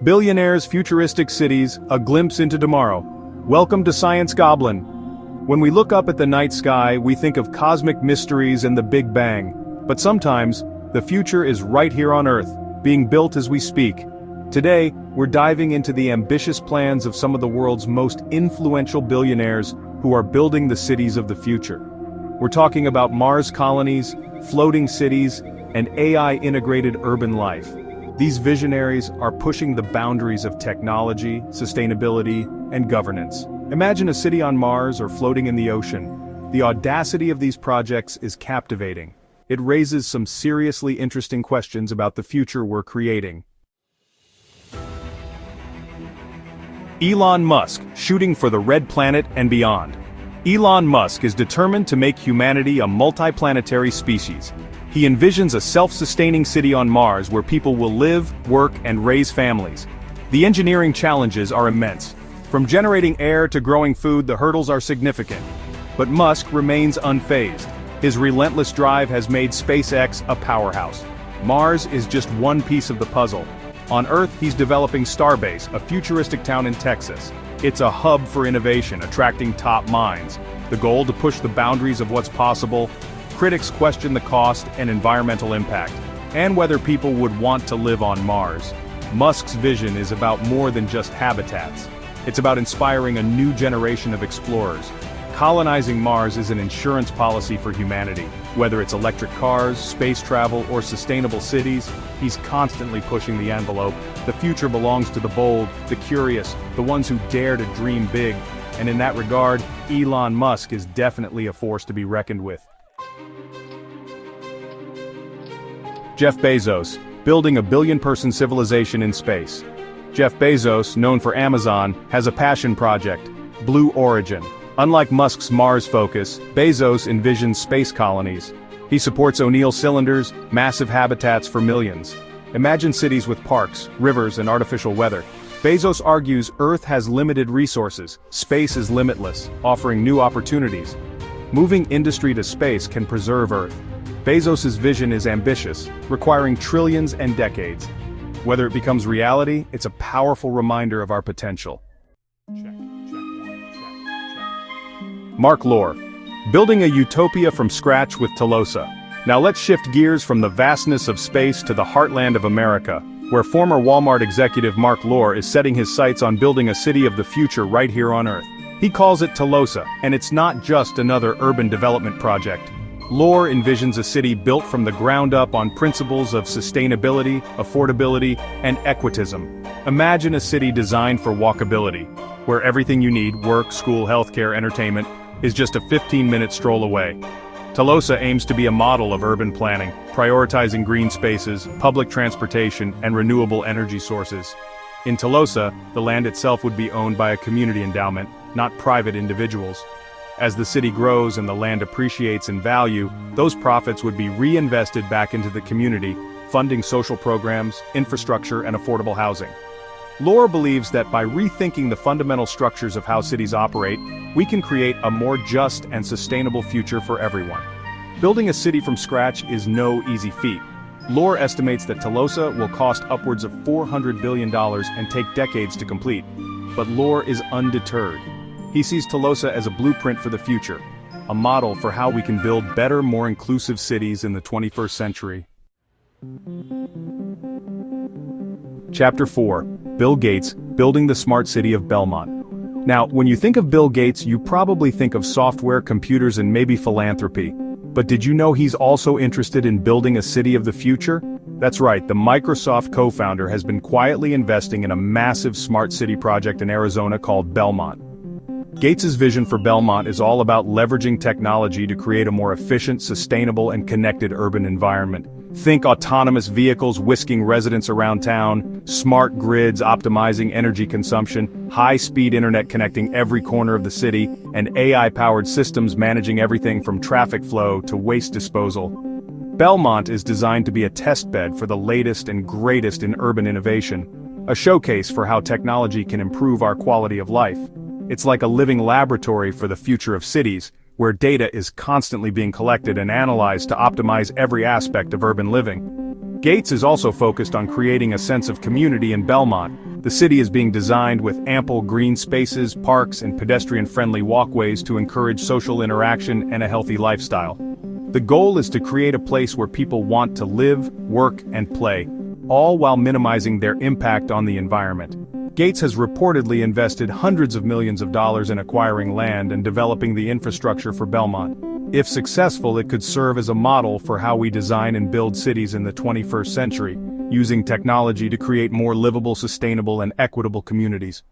Billionaires, futuristic cities, a glimpse into tomorrow. Welcome to Science Goblin. When we look up at the night sky, we think of cosmic mysteries and the Big Bang. But sometimes, the future is right here on Earth, being built as we speak. Today, we're diving into the ambitious plans of some of the world's most influential billionaires who are building the cities of the future. We're talking about Mars colonies, floating cities, and AI-integrated urban life. These visionaries are pushing the boundaries of technology, sustainability, and governance. Imagine a city on Mars or floating in the ocean. The audacity of these projects is captivating. It raises some seriously interesting questions about the future we're creating. Elon Musk, shooting for the red planet and beyond. Elon Musk is determined to make humanity a multiplanetary species. He envisions a self-sustaining city on Mars where people will live, work, and raise families. The engineering challenges are immense. From generating air to growing food, the hurdles are significant. But Musk remains unfazed. His relentless drive has made SpaceX a powerhouse. Mars is just one piece of the puzzle. On Earth, he's developing Starbase, a futuristic town in Texas. It's a hub for innovation, attracting top minds. The goal to push the boundaries of what's possible. Critics question the cost and environmental impact, and whether people would want to live on Mars. Musk's vision is about more than just habitats. It's about inspiring a new generation of explorers. Colonizing Mars is an insurance policy for humanity. Whether it's electric cars, space travel, or sustainable cities, he's constantly pushing the envelope. The future belongs to the bold, the curious, the ones who dare to dream big. And in that regard, Elon Musk is definitely a force to be reckoned with. Jeff Bezos, building a billion-person civilization in space. Jeff Bezos, known for Amazon, has a passion project, Blue Origin. Unlike Musk's Mars focus, Bezos envisions space colonies. He supports O'Neill cylinders, massive habitats for millions. Imagine cities with parks, rivers, and artificial weather. Bezos argues Earth has limited resources, space is limitless, offering new opportunities. Moving industry to space can preserve Earth. Bezos' vision is ambitious, requiring trillions and decades. Whether it becomes reality, it's a powerful reminder of our potential. Marc Lore, building a utopia from scratch with Telosa. Now let's shift gears from the vastness of space to the heartland of America, where former Walmart executive Marc Lore is setting his sights on building a city of the future right here on Earth. He calls it Telosa, and it's not just another urban development project. Lore envisions a city built from the ground up on principles of sustainability, affordability, and equitism. Imagine a city designed for walkability, where everything you need, work, school, healthcare, entertainment, is just a 15-minute stroll away. Telosa aims to be a model of urban planning, prioritizing green spaces, public transportation, and renewable energy sources. In Telosa, the land itself would be owned by a community endowment, not private individuals. As the city grows and the land appreciates in value, those profits would be reinvested back into the community, funding social programs, infrastructure, and affordable housing. Lore believes that by rethinking the fundamental structures of how cities operate, we can create a more just and sustainable future for everyone. Building a city from scratch is no easy feat. Lore estimates that Telosa will cost upwards of $400 billion and take decades to complete. But Lore is undeterred. He sees Telosa as a blueprint for the future, a model for how we can build better, more inclusive cities in the 21st century. Chapter 4. Bill Gates, building the smart city of Belmont. Now, when you think of Bill Gates, you probably think of software, computers, and maybe philanthropy. But did you know he's also interested in building a city of the future? That's right, the Microsoft co-founder has been quietly investing in a massive smart city project in Arizona called Belmont. Gates' vision for Belmont is all about leveraging technology to create a more efficient, sustainable, and connected urban environment. Think autonomous vehicles whisking residents around town, smart grids optimizing energy consumption, high-speed internet connecting every corner of the city, and AI-powered systems managing everything from traffic flow to waste disposal. Belmont is designed to be a testbed for the latest and greatest in urban innovation, a showcase for how technology can improve our quality of life. It's like a living laboratory for the future of cities, where data is constantly being collected and analyzed to optimize every aspect of urban living. Gates is also focused on creating a sense of community in Belmont, The city is being designed with ample green spaces, parks, and pedestrian-friendly walkways to encourage social interaction and a healthy lifestyle. The goal is to create a place where people want to live, work, and play, all while minimizing their impact on the environment. Gates has reportedly invested hundreds of millions of dollars in acquiring land and developing the infrastructure for Belmont. If successful, it could serve as a model for how we design and build cities in the 21st century, using technology to create more livable, sustainable, and equitable communities.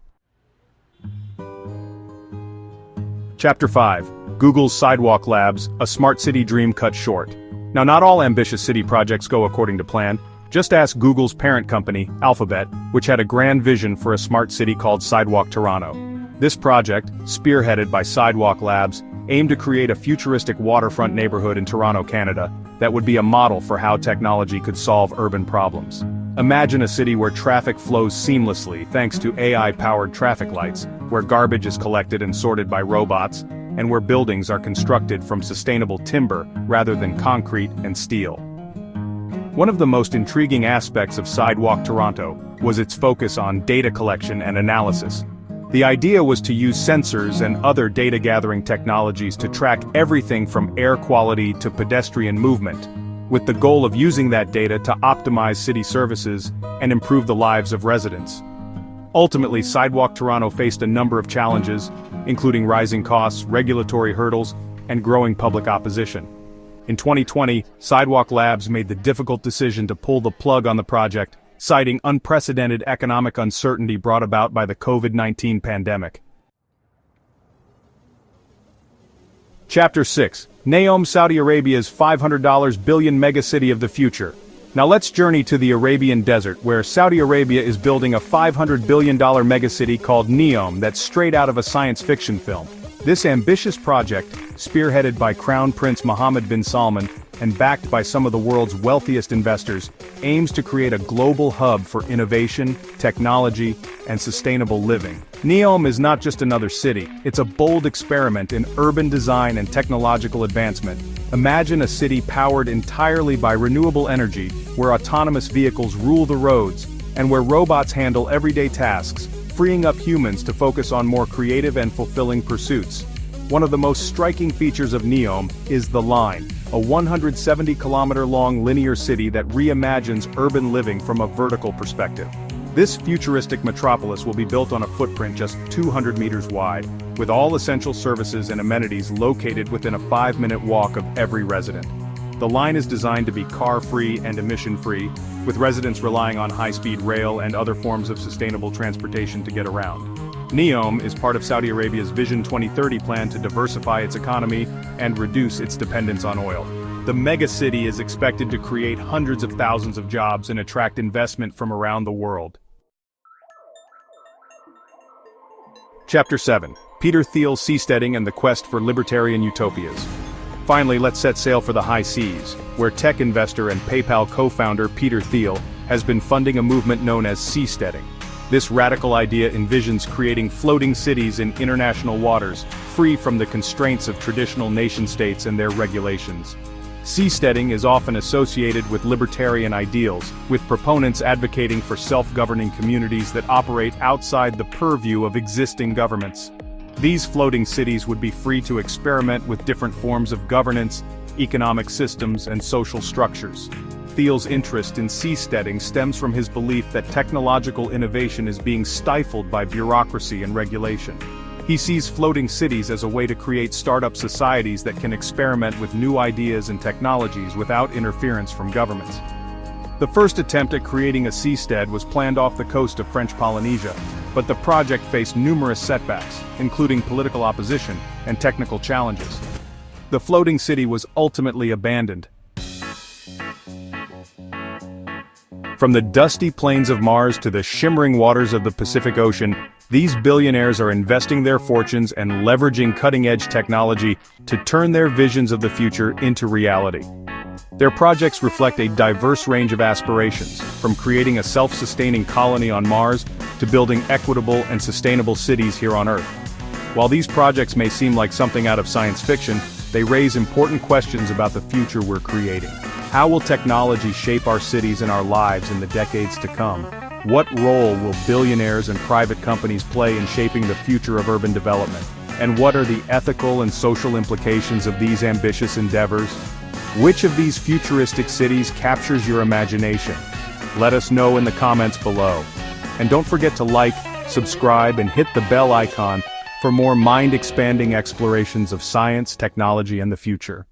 Chapter 5. Google's Sidewalk Labs, a smart city dream cut short. Now, not all ambitious city projects go according to plan. Just ask Google's parent company, Alphabet, which had a grand vision for a smart city called Sidewalk Toronto. This project, spearheaded by Sidewalk Labs, aimed to create a futuristic waterfront neighborhood in Toronto, Canada, that would be a model for how technology could solve urban problems. Imagine a city where traffic flows seamlessly thanks to AI-powered traffic lights, where garbage is collected and sorted by robots, and where buildings are constructed from sustainable timber rather than concrete and steel. One of the most intriguing aspects of Sidewalk Toronto was its focus on data collection and analysis. The idea was to use sensors and other data-gathering technologies to track everything from air quality to pedestrian movement, with the goal of using that data to optimize city services and improve the lives of residents. Ultimately, Sidewalk Toronto faced a number of challenges, including rising costs, regulatory hurdles, and growing public opposition. In 2020, Sidewalk Labs made the difficult decision to pull the plug on the project, citing unprecedented economic uncertainty brought about by the COVID-19 pandemic. Chapter 6. NEOM, Saudi Arabia's $500 billion megacity of the future. Now let's journey to the Arabian desert, where Saudi Arabia is building a $500 billion megacity called NEOM that's straight out of a science fiction film. This ambitious project, spearheaded by Crown Prince Mohammed bin Salman and backed by some of the world's wealthiest investors, aims to create a global hub for innovation, technology, and sustainable living. NEOM is not just another city, it's a bold experiment in urban design and technological advancement. Imagine a city powered entirely by renewable energy, where autonomous vehicles rule the roads, and where robots handle everyday tasks, freeing up humans to focus on more creative and fulfilling pursuits. One of the most striking features of NEOM is the Line, a 170-kilometer-long linear city that reimagines urban living from a vertical perspective. This futuristic metropolis will be built on a footprint just 200 meters wide, with all essential services and amenities located within a 5-minute walk of every resident. The Line is designed to be car-free and emission-free, with residents relying on high-speed rail and other forms of sustainable transportation to get around. NEOM is part of Saudi Arabia's Vision 2030 plan to diversify its economy and reduce its dependence on oil. The megacity is expected to create hundreds of thousands of jobs and attract investment from around the world. Chapter 7. Peter Thiel's Seasteading and the Quest for Libertarian Utopias. Finally, let's set sail for the high seas, where tech investor and PayPal co-founder Peter Thiel has been funding a movement known as seasteading. This radical idea envisions creating floating cities in international waters, free from the constraints of traditional nation-states and their regulations. Seasteading is often associated with libertarian ideals, with proponents advocating for self-governing communities that operate outside the purview of existing governments. These floating cities would be free to experiment with different forms of governance, economic systems, and social structures. Thiel's interest in seasteading stems from his belief that technological innovation is being stifled by bureaucracy and regulation. He sees floating cities as a way to create startup societies that can experiment with new ideas and technologies without interference from governments. The first attempt at creating a seastead was planned off the coast of French Polynesia, but the project faced numerous setbacks, including political opposition and technical challenges. The floating city was ultimately abandoned. From the dusty plains of Mars to the shimmering waters of the Pacific Ocean, these billionaires are investing their fortunes and leveraging cutting-edge technology to turn their visions of the future into reality. Their projects reflect a diverse range of aspirations, from creating a self-sustaining colony on Mars to building equitable and sustainable cities here on Earth. While these projects may seem like something out of science fiction, they raise important questions about the future we're creating. How will technology shape our cities and our lives in the decades to come? What role will billionaires and private companies play in shaping the future of urban development? And what are the ethical and social implications of these ambitious endeavors? Which of these futuristic cities captures your imagination? Let us know in the comments below. And don't forget to like, subscribe, and hit the bell icon for more mind-expanding explorations of science, technology, and the future.